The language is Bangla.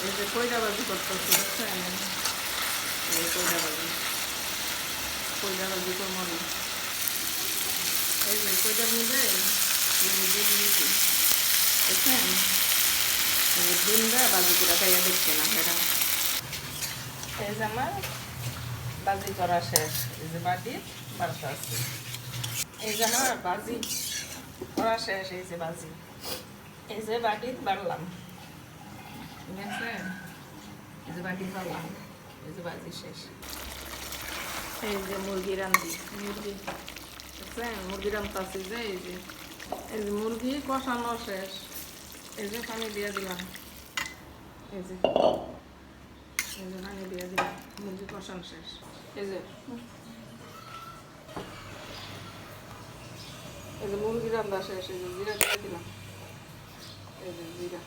এই যে কইরা ভাজি করতেছি বুঝছেন, এই কইরা ভাজি করবো আমি। এই যে কইটার মধ্যে ডিম দিয়েছি বুঝছেন, এই যে ডিম দেয় ভাজি করে খাইয়া দেখছে না এরা। এই যে আমার ভাজি করা শেষ, এই যে বাটি বাড়তে আছে। এই যে আমার ভাজি করা শেষ, এই যে ভাজি, এই যে বাটি বাড়লাম, ঠিক আছে, এই যে বাটি বাড়লাম, এই যে ভাজি শেষ। এই যে মুরগি রান্ধি, মুরগি বুঝছেন, মুরগি রান্ধতেছি যে এই যে মুরগি কষানো শেষ, এই যে পানি দিয়ে দিলাম, এই যে পানি দিয়ে দিলাম, মুরগি কষানো শেষ। এই যে মুরগি রান্না শেষ, এই যে জিরা দিয়ে দিলাম, এই যে জিরা।